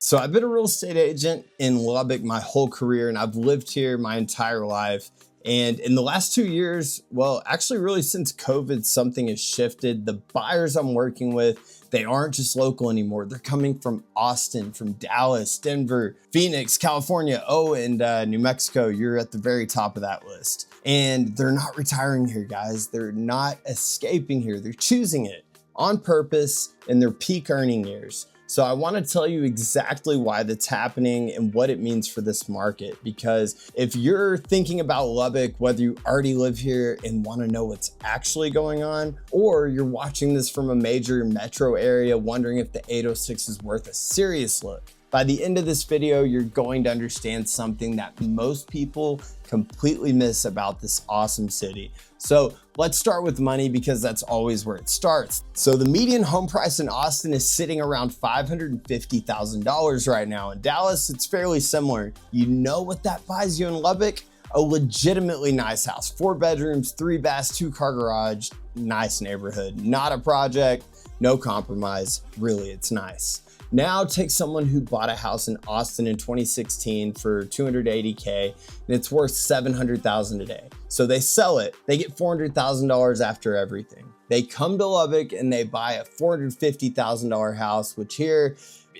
So I've been a real estate agent in Lubbock my whole career, and I've lived here my entire life. And in the last 2 years, well, actually really since COVID, something has shifted. The buyers I'm working with, they aren't just local anymore. They're coming from Austin, from Dallas, Denver, Phoenix, California, and New Mexico. You're at the very top of that list. And they're not retiring here, guys. They're not escaping here. They're choosing it on purpose in their peak earning years. So I want to tell you exactly why that's happening and what it means for this market. Because if you're thinking about Lubbock, whether you already live here and want to know what's actually going on, or you're watching this from a major metro area wondering if the 806 is worth a serious look, by the end of this video, you're going to understand something that most people completely miss about this awesome city. So let's start with money, because that's always where it starts. So the median home price in Austin is sitting around $550,000 right now. In Dallas, it's fairly similar. You know what that buys you in Lubbock? A legitimately nice house, 4 bedrooms, 3 baths, 2-car garage, nice neighborhood, not a project, no compromise. Really, it's nice. Now take someone who bought a house in Austin in 2016 for $280K and it's worth $700,000 today. So they sell it, they get $400,000 after everything. They come to Lubbock and they buy a $450,000 house, which here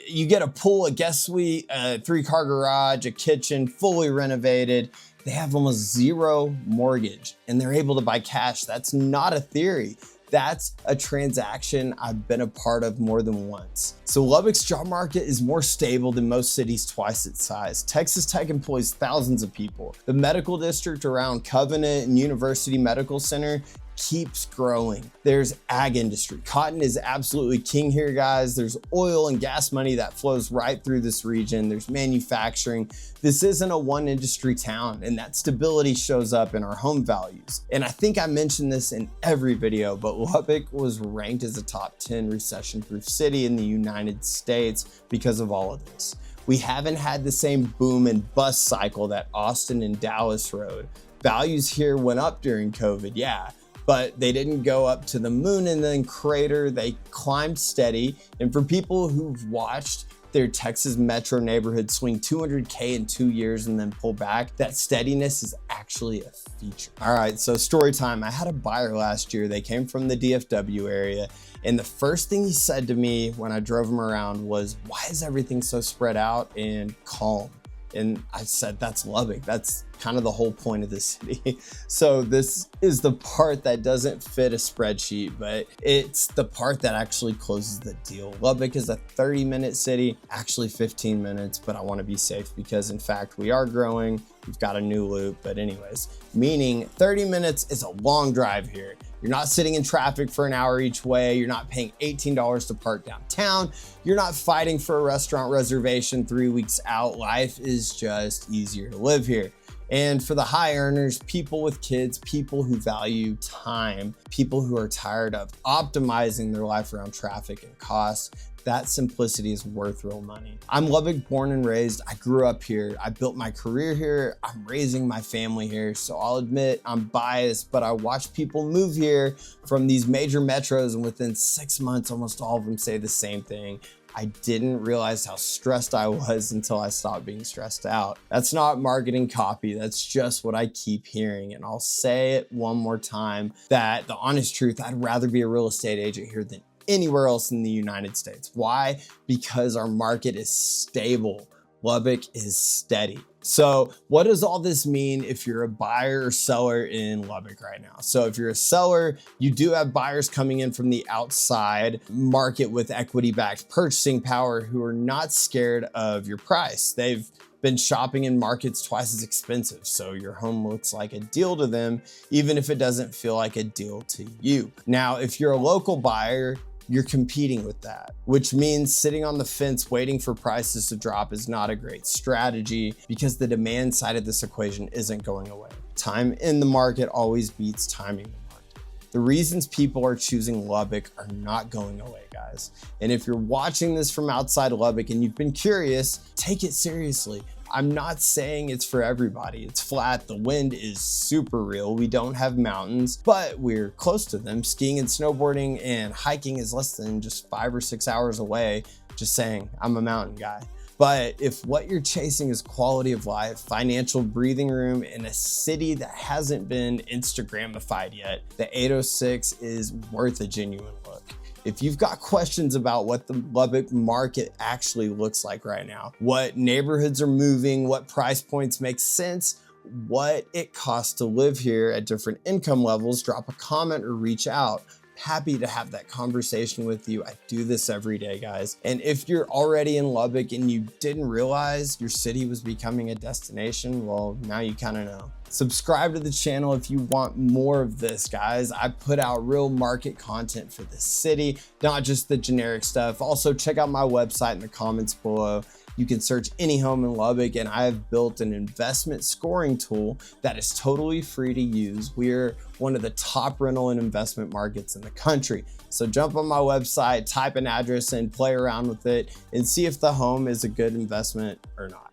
you get a pool, a guest suite, a 3-car garage, a kitchen, fully renovated. They have almost zero mortgage and they're able to buy cash. That's not a theory. That's a transaction I've been a part of more than once. So Lubbock's job market is more stable than most cities twice its size. Texas Tech employs thousands of people. The medical district around Covenant and University Medical Center keeps growing. There's ag industry. Cotton is absolutely king here, guys. There's oil and gas money that flows right through this region. There's manufacturing. This isn't a one industry town, and that stability shows up in our home values. And I think I mentioned this in every video, but Lubbock was ranked as a top 10 recession-proof city in the United States because of all of this. We haven't had the same boom and bust cycle that Austin and Dallas rode. Values here went up during COVID, yeah, but they didn't go up to the moon and then crater. They climbed steady. And for people who've watched their Texas metro neighborhood swing 200K in 2 years and then pull back, that steadiness is actually a feature. All right, so story time. I had a buyer last year. They came from the DFW area. And the first thing he said to me when I drove him around was, "Why is everything so spread out and calm?" And I said, that's Lubbock. That's kind of the whole point of the city. So this is the part that doesn't fit a spreadsheet, but it's the part that actually closes the deal. Lubbock is a 30-minute city, actually 15 minutes, but I want to be safe because in fact, we are growing. We've got a new loop, but anyways, meaning 30 minutes is a long drive here. You're not sitting in traffic for an hour each way. You're not paying $18 to park downtown. You're not fighting for a restaurant reservation 3 weeks out. Life is just easier to live here. And for the high earners, people with kids, people who value time, people who are tired of optimizing their life around traffic and cost, that simplicity is worth real money. I'm Lubbock born and raised. I grew up here. I built my career here. I'm raising my family here. So I'll admit I'm biased, but I watch people move here from these major metros, and within 6 months, almost all of them say the same thing. I didn't realize how stressed I was until I stopped being stressed out. That's not marketing copy. That's just what I keep hearing. And I'll say it one more time, that the honest truth, I'd rather be a real estate agent here than anywhere else in the United States. Why? Because our market is stable. Lubbock is steady. So what does all this mean if you're a buyer or seller in Lubbock right now? So if you're a seller, you do have buyers coming in from the outside market with equity-backed purchasing power who are not scared of your price. They've been shopping in markets twice as expensive, so your home looks like a deal to them, even if it doesn't feel like a deal to you. Now, if you're a local buyer, you're competing with that, which means sitting on the fence waiting for prices to drop is not a great strategy because the demand side of this equation isn't going away. Time in the market always beats timing the market. The reasons people are choosing Lubbock are not going away, guys. And if you're watching this from outside Lubbock and you've been curious, take it seriously. I'm not saying it's for everybody. It's flat. The wind is super real. We don't have mountains, but we're close to them. Skiing and snowboarding and hiking is less than just 5 or 6 hours away. Just saying, I'm a mountain guy. But if what you're chasing is quality of life, financial breathing room in a city that hasn't been Instagramified yet, the 806 is worth a genuine look. If you've got questions about what the Lubbock market actually looks like right now, what neighborhoods are moving, what price points make sense, what it costs to live here at different income levels, drop a comment or reach out. Happy to have that conversation with you. I do this every day, guys. And if you're already in Lubbock and you didn't realize your city was becoming a destination, well, now you kind of know. Subscribe to the channel if you want more of this, guys. I put out real market content for this city, not just the generic stuff. Also, check out my website in the comments below. You can search any home in Lubbock, and I have built an investment scoring tool that is totally free to use. We're one of the top rental and investment markets in the country. So jump on my website, type an address in, play around with it, and see if the home is a good investment or not.